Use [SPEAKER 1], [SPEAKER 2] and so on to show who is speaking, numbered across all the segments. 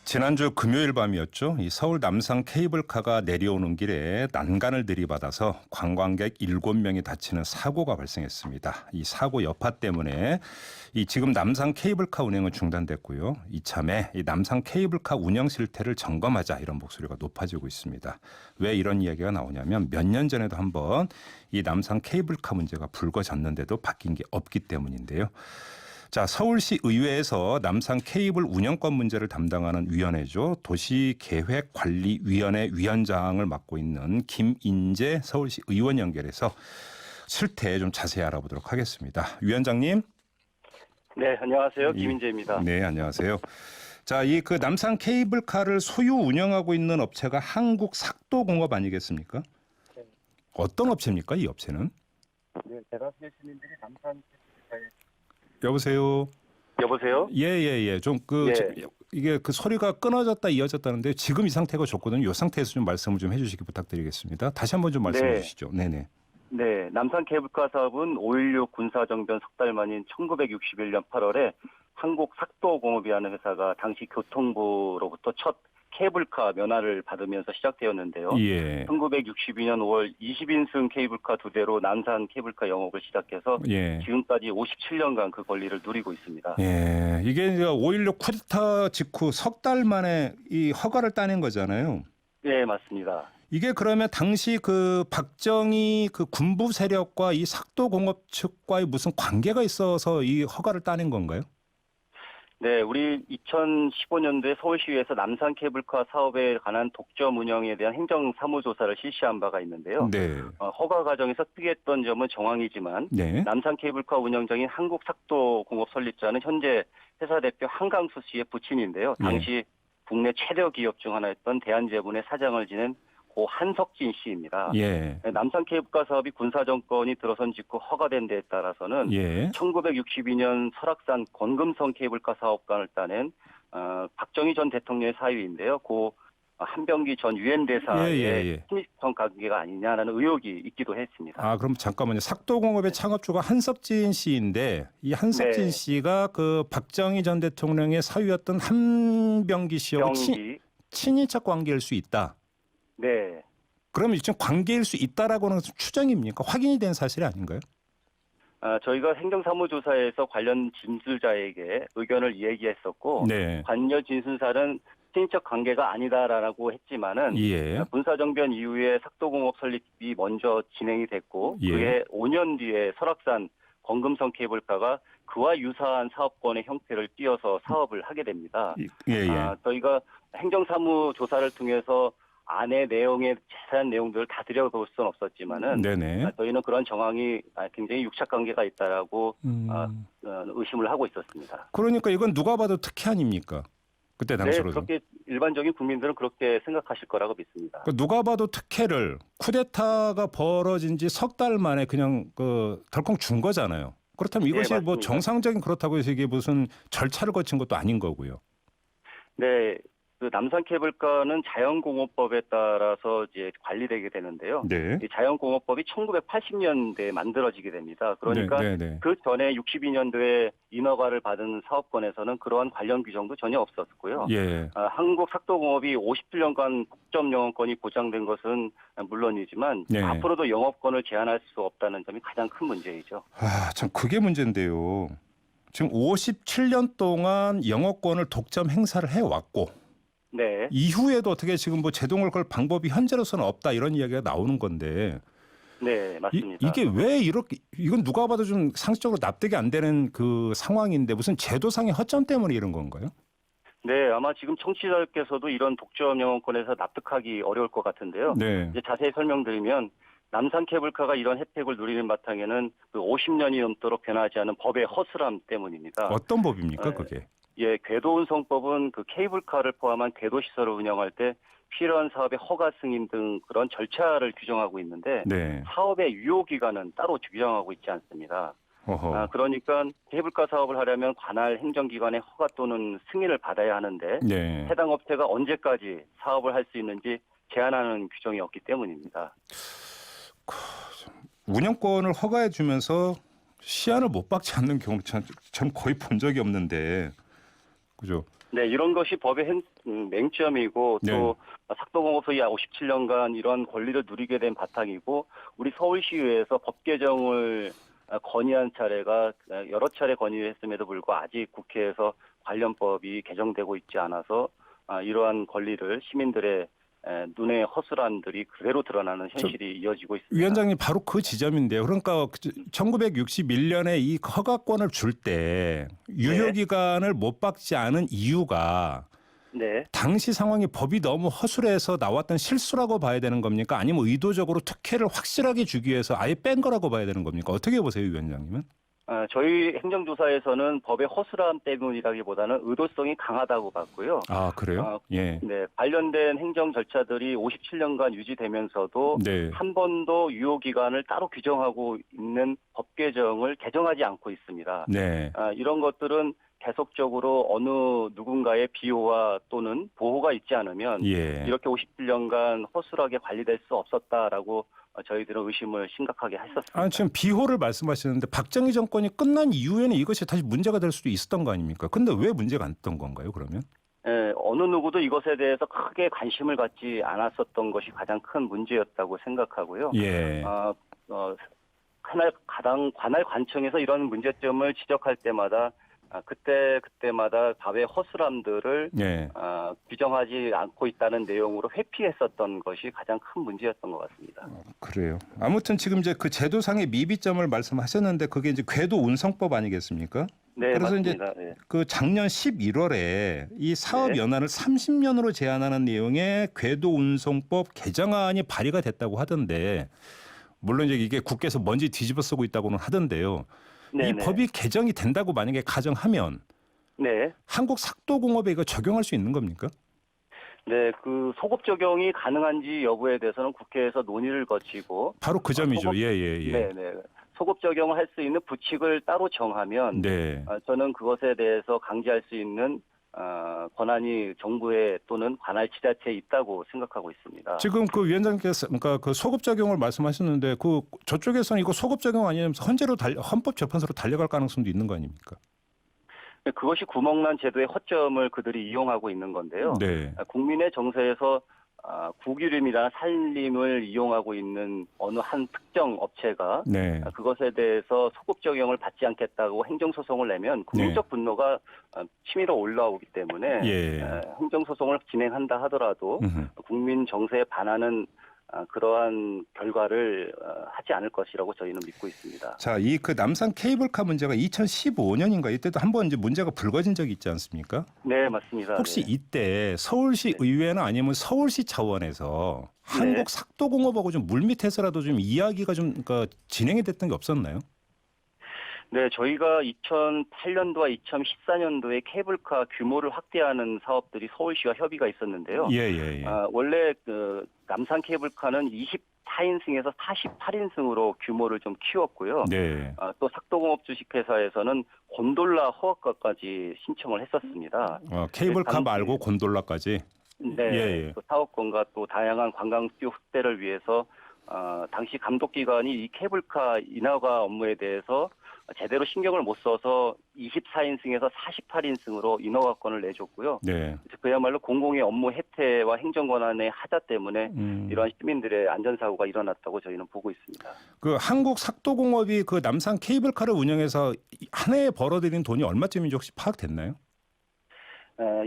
[SPEAKER 1] 지난주 금요일 밤이었죠. 이 서울 남산 케이블카가 내려오는 길에 난간을 들이받아서 관광객 7명이 다치는 사고가 발생했습니다. 이 사고 여파 때문에 지금 남산 케이블카 운행은 중단됐고요. 이참에 이 남산 케이블카 운영 실태를 점검하자 이런 목소리가 높아지고 있습니다. 왜 이런 이야기가 나오냐면 몇 년 전에도 한번 이 남산 케이블카 문제가 불거졌는데도 바뀐 게 없기 때문인데요. 자, 서울시 의회에서 남산 케이블 운영권 문제를 담당하는 위원회죠. 도시계획관리위원회 위원장을 맡고 있는 김인재 서울시 의원 연결해서 실태 좀 자세히 알아보도록 하겠습니다. 위원장님.
[SPEAKER 2] 네, 안녕하세요. 김인재입니다.
[SPEAKER 1] 네, 안녕하세요. 자, 그 남산 케이블카를 소유 운영하고 있는 업체가 한국삭도공업 아니겠습니까?
[SPEAKER 2] 네.
[SPEAKER 1] 어떤 업체입니까, 이 업체는?
[SPEAKER 2] 네, 대다수의 시민들이 남산 케이블카에
[SPEAKER 1] 여보세요.
[SPEAKER 2] 여보세요?
[SPEAKER 1] 예. 좀 이게 그 소리가 끊어졌다 이어졌다는데 지금 이 상태가 좋거든요. 이 상태에서 좀 말씀을 좀 해주시기 부탁드리겠습니다. 다시 한번 좀 말씀해 주시죠. 네네.
[SPEAKER 2] 네, 남산 케이블카 사업은 5.16 군사정변 석 달 만인 1961년 8월에 한국삭도공업이라는 회사가 당시 교통부로부터 첫 케이블카 면허를 받으면서 시작되었는데요.
[SPEAKER 1] 예.
[SPEAKER 2] 1962년 5월 20인승 케이블카 2대로 남산 케이블카 영업을 시작해서
[SPEAKER 1] 예.
[SPEAKER 2] 지금까지 57년간 그 권리를 누리고 있습니다.
[SPEAKER 1] 예. 이게 5.16 쿠데타 직후 석 달 만에 이 허가를 따낸 거잖아요.
[SPEAKER 2] 네, 맞습니다.
[SPEAKER 1] 이게 그러면 당시 그 박정희 그 군부 세력과 이 삭도공업 측과의 무슨 관계가 있어서 이 허가를 따낸 건가요?
[SPEAKER 2] 네, 우리 2015년도에 서울시에서 남산 케이블카 사업에 관한 독점 운영에 대한 행정사무조사를 실시한 바가 있는데요.
[SPEAKER 1] 네.
[SPEAKER 2] 허가 과정에서 특이했던 점은 정황이지만
[SPEAKER 1] 네.
[SPEAKER 2] 남산 케이블카 운영장인 한국삭도공업 설립자는 현재 회사 대표 한강수 씨의 부친인데요. 당시 국내 최대 기업 중 하나였던 대한제분의 사장을 지낸 고 한석진 씨입니다.
[SPEAKER 1] 예.
[SPEAKER 2] 남산 케이블카 사업이 군사정권이 들어선 직후 허가된 데에 따라서는 1962년 설악산 권금성 케이블카 사업관을 따낸 박정희 전 대통령의 사유인데요. 고 한병기 전 유엔 대사의 친밀성 관계가 아니냐라는 의혹이 있기도 했습니다.
[SPEAKER 1] 아, 그럼 잠깐만요. 삭도공업의 창업주가 한석진 씨인데 이 한석진 씨가 그 박정희 전 대통령의 사유였던 한병기 씨하고 친인척 관계일 수 있다.
[SPEAKER 2] 네.
[SPEAKER 1] 그러면 지금 관계일 수 있다라고는 추정입니까? 확인이 된 사실이 아닌가요?
[SPEAKER 2] 저희가 행정사무조사에서 관련 진술자에게 의견을 얘기했었고 관여 진술자는 친인척 관계가 아니다라고 했지만은 군사정변 이후에 삭도공업 설립이 먼저 진행이 됐고 그해 5년 뒤에 설악산 권금성 케이블카가 그와 유사한 사업권의 형태를 띄어서 사업을 하게 됩니다. 저희가 행정사무조사를 통해서 안의 내용의 자세한 내용들을 다 들여다볼 수는 없었지만은 저희는 그런 정황이 굉장히 육착 관계가 있다라고 의심을 하고 있었습니다.
[SPEAKER 1] 그러니까 이건 누가 봐도 특혜 아닙니까? 그때 당시로.
[SPEAKER 2] 네, 그렇게 일반적인 국민들은 그렇게 생각하실 거라고 믿습니다.
[SPEAKER 1] 그러니까 누가 봐도 특혜를 쿠데타가 벌어진 지 석 달 만에 그냥 덜컹 준 거잖아요. 그렇다면 이것이 뭐 정상적인 그렇다고 해서 이게 무슨 절차를 거친 것도 아닌 거고요.
[SPEAKER 2] 네. 그 남산 케이블카는 자연공업법에 따라서 이제 관리되게 되는데요. 이 자연공업법이 1980년대에 만들어지게 됩니다. 그러니까 그 전에 62년도에 인허가를 받은 사업권에서는 그러한 관련 규정도 전혀 없었고요. 한국삭도공업이 57년간 독점 영업권이 보장된 것은 물론이지만 앞으로도 영업권을 제한할 수 없다는 점이 가장 큰 문제이죠.
[SPEAKER 1] 아, 참 그게 문제인데요. 지금 57년 동안 영업권을 독점 행사를 해왔고 이후에도 어떻게 지금 뭐 제동을 걸 방법이 현재로서는 없다 이런 이야기가 나오는 건데.
[SPEAKER 2] 네, 맞습니다.
[SPEAKER 1] 이게 왜 이렇게 이건 누가 봐도 좀 상식적으로 납득이 안 되는 그 상황인데 무슨 제도상의 허점 때문에 이런 건가요?
[SPEAKER 2] 네, 아마 지금 청취자께서도 이런 독점 영업권에서 납득하기 어려울 것 같은데요. 이제 자세히 설명드리면 남산 케이블카가 이런 혜택을 누리는 바탕에는 그 50년이 넘도록 변하지 않은 법의 허술함 때문입니다.
[SPEAKER 1] 어떤 법입니까, 그게?
[SPEAKER 2] 궤도운송법은 그 케이블카를 포함한 궤도시설을 운영할 때 필요한 사업의 허가 승인 등 그런 절차를 규정하고 있는데 사업의 유효기간은 따로 규정하고 있지 않습니다. 그러니까 케이블카 사업을 하려면 관할 행정기관의 허가 또는 승인을 받아야 하는데 해당 업체가 언제까지 사업을 할 수 있는지 제한하는 규정이 없기 때문입니다.
[SPEAKER 1] 운영권을 허가해 주면서 시한을 못 박지 않는 경우는 참 거의 본 적이 없는데, 그죠?
[SPEAKER 2] 네, 이런 것이 법의 맹점이고 또
[SPEAKER 1] 네.
[SPEAKER 2] 삭도공업소위 57년간 이런 권리를 누리게 된 바탕이고 우리 서울시의회에서 법 개정을 건의한 차례가 여러 차례 건의했음에도 불구하고 아직 국회에서 관련법이 개정되고 있지 않아서 이러한 권리를 시민들의 눈의 허술함들이 그대로 드러나는 현실이 이어지고 있습니다.
[SPEAKER 1] 위원장님 바로 그 지점인데요. 그러니까 1961년에 이 허가권을 줄 때 유효기간을 못 박지 않은 이유가
[SPEAKER 2] 네.
[SPEAKER 1] 당시 상황이 법이 너무 허술해서 나왔던 실수라고 봐야 되는 겁니까? 아니면 의도적으로 특혜를 확실하게 주기 위해서 아예 뺀 거라고 봐야 되는 겁니까? 어떻게 보세요, 위원장님은?
[SPEAKER 2] 저희 행정조사에서는 법의 허술함 때문이라기보다는 의도성이 강하다고 봤고요.
[SPEAKER 1] 아, 그래요? 예.
[SPEAKER 2] 네, 관련된 행정 절차들이 57년간 유지되면서도
[SPEAKER 1] 네.
[SPEAKER 2] 한 번도 유효기간을 따로 규정하고 있는 법 개정을 개정하지 않고 있습니다.
[SPEAKER 1] 네.
[SPEAKER 2] 이런 것들은 계속적으로 어느 누군가의 비호와 또는 보호가 있지 않으면 이렇게 57년간 허술하게 관리될 수 없었다라고 저희들은 의심을 심각하게 했었습니다.
[SPEAKER 1] 지금 비호를 말씀하시는데 박정희 정권이 끝난 이후에는 이것이 다시 문제가 될 수도 있었던 거 아닙니까? 근데 왜 문제가 안 됐던 건가요, 그러면?
[SPEAKER 2] 네, 어느 누구도 이것에 대해서 크게 관심을 갖지 않았었던 것이 가장 큰 문제였다고 생각하고요.
[SPEAKER 1] 예.
[SPEAKER 2] 관할 관청에서 이런 문제점을 지적할 때마다 그때마다 법의 허술함들을 규정하지 않고 있다는 내용으로 회피했었던 것이 가장 큰 문제였던 것 같습니다.
[SPEAKER 1] 그래요. 아무튼 지금 이제 그 제도상의 미비점을 말씀하셨는데 그게 이제 궤도 운송법 아니겠습니까?
[SPEAKER 2] 네,
[SPEAKER 1] 그래서
[SPEAKER 2] 맞습니다.
[SPEAKER 1] 이제 그 작년 11월에 이 사업 연한을 30년으로 제한하는 내용의 궤도 운송법 개정안이 발의가 됐다고 하던데 물론 이제 이게 국회에서 먼지 뒤집어 쓰고 있다고는 하던데요. 이 법이 개정이 된다고 만약에 가정하면 한국 삭도공업에 이거 적용할 수 있는 겁니까?
[SPEAKER 2] 네, 그 소급 적용이 가능한지 여부에 대해서는 국회에서 논의를 거치고
[SPEAKER 1] 바로 그 점이죠.
[SPEAKER 2] 네. 소급 적용을 할 수 있는 부칙을 따로 정하면 저는 그것에 대해서 강제할 수 있는 권한이 정부에 또는 관할 지자체에 있다고 생각하고 있습니다.
[SPEAKER 1] 지금 그 위원장께서 그러니까 그 소급 적용을 말씀하셨는데 그 저쪽에서는 이거 소급 적용 아니면 헌법재판소로 달려갈 가능성도 있는 거 아닙니까?
[SPEAKER 2] 그것이 구멍난 제도의 허점을 그들이 이용하고 있는 건데요. 국민의 정서에서 국유림이나 산림을 이용하고 있는 어느 한 특정 업체가 그것에 대해서 소급 적용을 받지 않겠다고 행정소송을 내면 국민적 분노가 치밀어 올라오기 때문에 행정소송을 진행한다 하더라도 국민 정서에 반하는 그러한 결과를 하지 않을 것이라고 저희는 믿고 있습니다.
[SPEAKER 1] 자, 이 그 남산 케이블카 문제가 2015년인가 이때도 한번 이제 문제가 불거진 적이 있지 않습니까?
[SPEAKER 2] 네, 맞습니다.
[SPEAKER 1] 혹시 이때 서울시 의회나 아니면 서울시 차원에서 한국 삭도공업하고 좀 물밑에서라도 좀 이야기가 좀 그러니까 진행이 됐던 게 없었나요?
[SPEAKER 2] 네, 저희가 2008년도와 2014년도에 케이블카 규모를 확대하는 사업들이 서울시와 협의가 있었는데요. 원래 그 남산 케이블카는 24인승에서 48인승으로 규모를 좀 키웠고요. 또 삭도공업 주식회사에서는 곤돌라 허가까지 신청을 했었습니다.
[SPEAKER 1] 케이블카 말고 곤돌라까지?
[SPEAKER 2] 또 사업권과 또 다양한 관광 수요 확대를 위해서 당시 감독기관이 이 케이블카 인허가 업무에 대해서 제대로 신경을 못 써서 24인승에서 48인승으로 인허가권을 내줬고요. 그야말로 공공의 업무 혜택와 행정권한의 하자 때문에 이러한 시민들의 안전사고가 일어났다고 저희는 보고 있습니다.
[SPEAKER 1] 그 한국 삭도공업이 그 남산 케이블카를 운영해서 한 해에 벌어들인 돈이 얼마쯤인지 혹시 파악됐나요?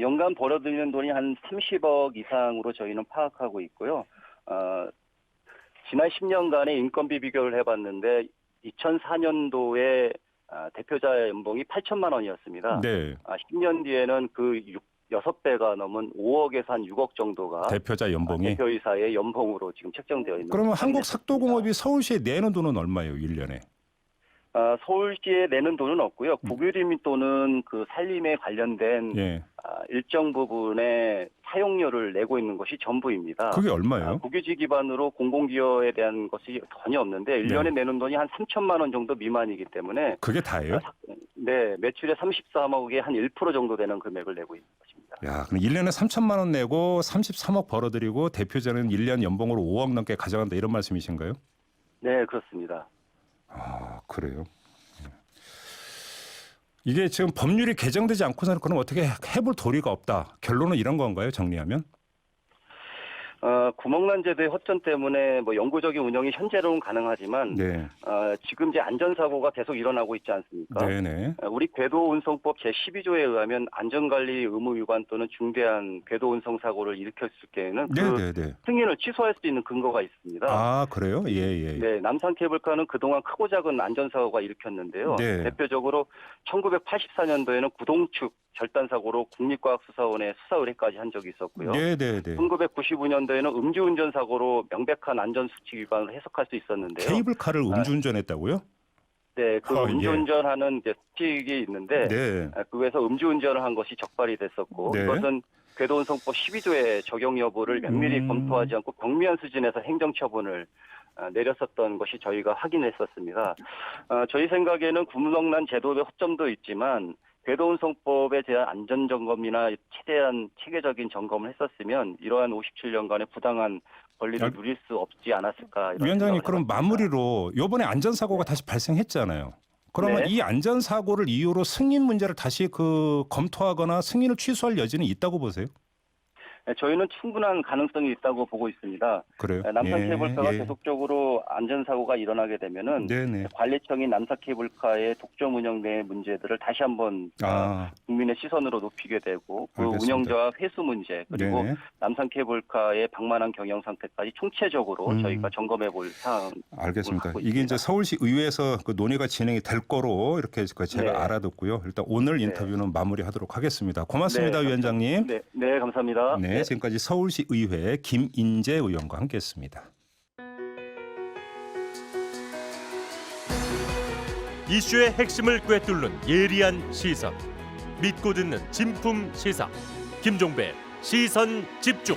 [SPEAKER 2] 연간 벌어들이는 돈이 한 30억 이상으로 저희는 파악하고 있고요. 지난 10년간의 인건비 비교를 해봤는데 2004년도에 대표자 연봉이 8천만 원이었습니다. 10년 뒤에는 그 6배가 넘은 5억에서 한 6억 정도가
[SPEAKER 1] 대표자 연봉이
[SPEAKER 2] 대표이사의 연봉으로 지금 책정되어 있는.
[SPEAKER 1] 그러면 한국 삭도공업이 서울시에 내는 돈은 얼마예요, 1년에?
[SPEAKER 2] 서울시에 내는 돈은 없고요. 국유림 또는 그 산림에 관련된 일정 부분의 사용료를 내고 있는 것이 전부입니다.
[SPEAKER 1] 그게 얼마예요?
[SPEAKER 2] 국유지 기반으로 공공기여에 대한 것이 전혀 없는데 1년에 내는 돈이 한 3천만 원 정도 미만이기 때문에
[SPEAKER 1] 그게 다예요?
[SPEAKER 2] 네, 매출의 33억의 한 1% 정도 되는 금액을 내고 있는 것입니다.
[SPEAKER 1] 야, 그럼 1년에 3천만 원 내고 33억 벌어들이고 대표자는 1년 연봉으로 5억 넘게 가져간다 이런 말씀이신가요?
[SPEAKER 2] 네, 그렇습니다.
[SPEAKER 1] 그래요. 이게 지금 법률이 개정되지 않고서는 그럼 어떻게 해볼 도리가 없다. 결론은 이런 건가요? 정리하면?
[SPEAKER 2] 구멍난 제도의 허점 때문에 뭐 영구적인 운영이 현재로는 가능하지만
[SPEAKER 1] 네.
[SPEAKER 2] 지금 이제 안전사고가 계속 일어나고 있지 않습니까?
[SPEAKER 1] 네네.
[SPEAKER 2] 우리 궤도운송법 제12조에 의하면 안전관리 의무 위반 또는 중대한 궤도운송 사고를 일으켰을 경우에는 그 승인을 취소할 수 있는 근거가 있습니다.
[SPEAKER 1] 아, 그래요? 예.
[SPEAKER 2] 네, 남산 케이블카는 그동안 크고 작은 안전사고가 일으켰는데요.
[SPEAKER 1] 네.
[SPEAKER 2] 대표적으로 1984년도에는 구동축 절단 사고로 국립과학수사원에 수사 의뢰까지 한 적이 있었고요. 1995년도에는 음주운전 사고로 명백한 안전수칙 위반을 해석할 수 있었는데요.
[SPEAKER 1] 케이블카를 음주운전했다고요?
[SPEAKER 2] 네, 그 음주운전하는 이제 수칙이 있는데 그에서 음주운전을 한 것이 적발이 됐었고 이것은 궤도운송법 12조의 적용 여부를 면밀히 검토하지 않고 경미한 수준에서 행정처분을 내렸었던 것이 저희가 확인했었습니다. 저희 생각에는 구멍난 제도의 허점도 있지만 궤도운송법에 대한 안전점검이나 최대한 체계적인 점검을 했었으면 이러한 57년간의 부당한 권리를 누릴 수 없지 않았을까.
[SPEAKER 1] 위원장님, 그럼 마무리로 이번에 안전사고가 다시 발생했잖아요. 그러면 이 안전사고를 이유로 승인 문제를 다시 검토하거나 승인을 취소할 여지는 있다고 보세요?
[SPEAKER 2] 저희는 충분한 가능성이 있다고 보고 있습니다.
[SPEAKER 1] 그래요?
[SPEAKER 2] 남산 케이블카가 계속적으로 안전사고가 일어나게 되면은 관리청인 남산 케이블카의 독점 운영 내 문제들을 다시 한번 국민의 시선으로 높이게 되고 그 운영자와 회수 문제 그리고 남산 케이블카의 방만한 경영 상태까지 총체적으로 저희가 점검해 볼 사항.
[SPEAKER 1] 알겠습니다. 이게 이제 서울시 의회에서 그 논의가 진행이 될 거로 이렇게 제가 알아듣고요. 일단 오늘 인터뷰는 마무리하도록 하겠습니다. 고맙습니다, 위원장님.
[SPEAKER 2] 네, 감사합니다.
[SPEAKER 1] 네, 지금까지 서울시 의회 김인재 의원과 함께했습니다.
[SPEAKER 3] 이슈의 핵심을 꿰뚫는 예리한 시선, 믿고 듣는 진품 시사, 김종배 시선 집중.